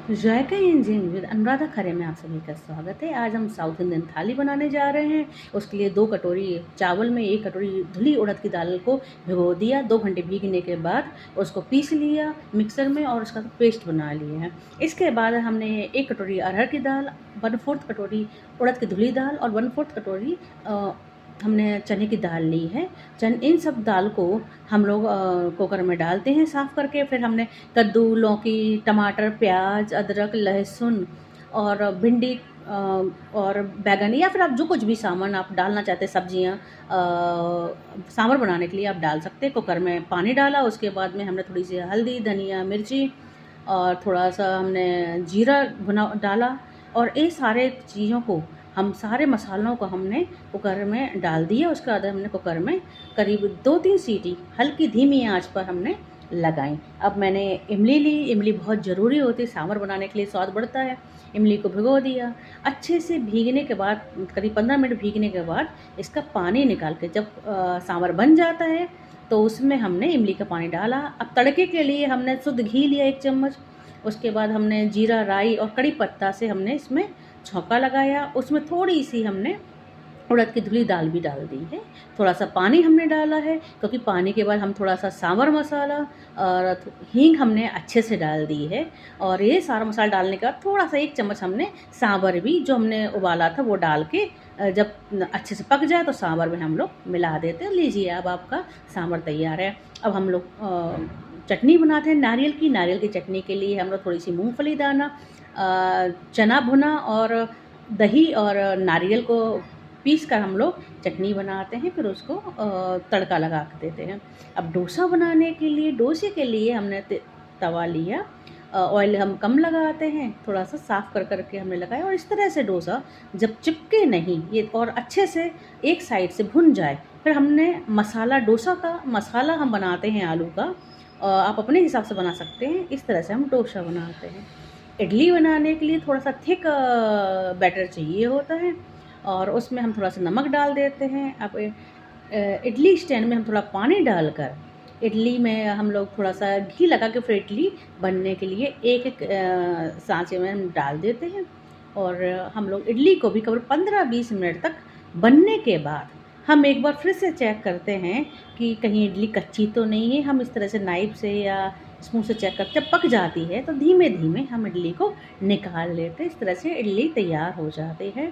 JICA engine with Anuradha खरे में आप सभी का स्वागत है। आज हम साउथ इंडियन थाली बनाने जा रहे हैं। उसके लिए 2 कटोरी चावल में 1 कटोरी धुली उड़द की दाल को भिगो दिया। 2 घंटे भीगने के बाद उसको पीस लिया मिक्सर में और उसका पेस्ट बना लिया है। इसके बाद हमने 1 कटोरी अरहर की दाल, 1/4 कटोरी उड़द की धुली दाल और 1/4 कटोरी हमने चने की दाल ली है। इन सब दाल को हम लोग कुकर में डालते हैं साफ़ करके। फिर हमने कद्दू, लौकी, टमाटर, प्याज, अदरक, लहसुन और भिंडी और बैंगन या फिर आप जो कुछ भी सामान आप डालना चाहते हैं, सब्जियां सांभर बनाने के लिए आप डाल सकते हैं। कुकर में पानी डाला, उसके बाद में हमने थोड़ी सी हल्दी, धनिया, मिर्ची और थोड़ा सा हमने जीरा भुना डाला और ये सारे चीज़ों को हम सारे मसालों को हमने कुकर में डाल दिया। उसके बाद हमने कुकर में करीब 2-3 सीटी हल्की धीमी आंच पर हमने लगाई। अब मैंने इमली ली। इमली बहुत ज़रूरी होती है सांभर बनाने के लिए, स्वाद बढ़ता है। इमली को भिगो दिया। अच्छे से भीगने के बाद करीब 15 मिनट भीगने के बाद इसका पानी निकाल के जब सांभर बन जाता है तो उसमें हमने इमली का पानी डाला। अब तड़के के लिए हमने शुद्ध घी लिया 1 चम्मच। उसके बाद हमने जीरा, राई और कड़ी पत्ता से हमने इसमें छौंका लगाया। उसमें थोड़ी सी हमने उड़द की धुली दाल भी डाल दी है। थोड़ा सा पानी हमने डाला है क्योंकि पानी के बाद हम थोड़ा सा सांभर मसाला और हींग हमने अच्छे से डाल दी है। और ये सारा मसाला डालने के बाद थोड़ा सा 1 चम्मच हमने सांभर भी जो हमने उबाला था वो डाल के जब अच्छे से पक जाए तो सांभर में हम लोग मिला देते हैं। लीजिए अब आपका सांभर तैयार है। अब हम लोग चटनी बनाते हैं नारियल की चटनी के लिए हम लोग थोड़ी सी मूंगफली दाना, चना भुना और दही और नारियल को पीस कर हम लोग चटनी बनाते हैं। फिर उसको तड़का लगा के देते हैं। अब डोसा बनाने के लिए, डोसे के लिए हमने तवा लिया। ऑयल हम कम लगाते हैं, थोड़ा सा साफ़ कर करके हमने लगाया और इस तरह से डोसा जब चिपके नहीं ये और अच्छे से एक साइड से भुन जाए, फिर हमने मसाला, डोसा का मसाला हम बनाते हैं आलू का। आप अपने हिसाब से बना सकते हैं। इस तरह से हम डोसा बनाते हैं। इडली बनाने के लिए थोड़ा सा थिक बैटर चाहिए होता है और उसमें हम थोड़ा सा नमक डाल देते हैं। अब इडली स्टैंड में हम थोड़ा पानी डालकर इडली में हम लोग थोड़ा सा घी लगा के फिर इडली बनने के लिए एक सांचे में हम डाल देते हैं। और हम लोग इडली को भी करीब 15-20 मिनट तक बनने के बाद हम एक बार फिर से चेक करते हैं कि कहीं इडली कच्ची तो नहीं है। हम इस तरह से नाइफ से या स्पून से चेक करके जब पक जाती है तो धीमे धीमे हम इडली को निकाल लेते हैं। इस तरह से इडली तैयार हो जाती है।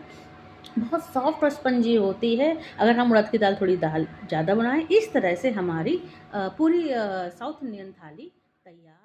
बहुत सॉफ्ट और स्पंजी होती है अगर हम उड़द की दाल थोड़ी दाल ज़्यादा बनाएं। इस तरह से हमारी पूरी साउथ इंडियन थाली तैयार।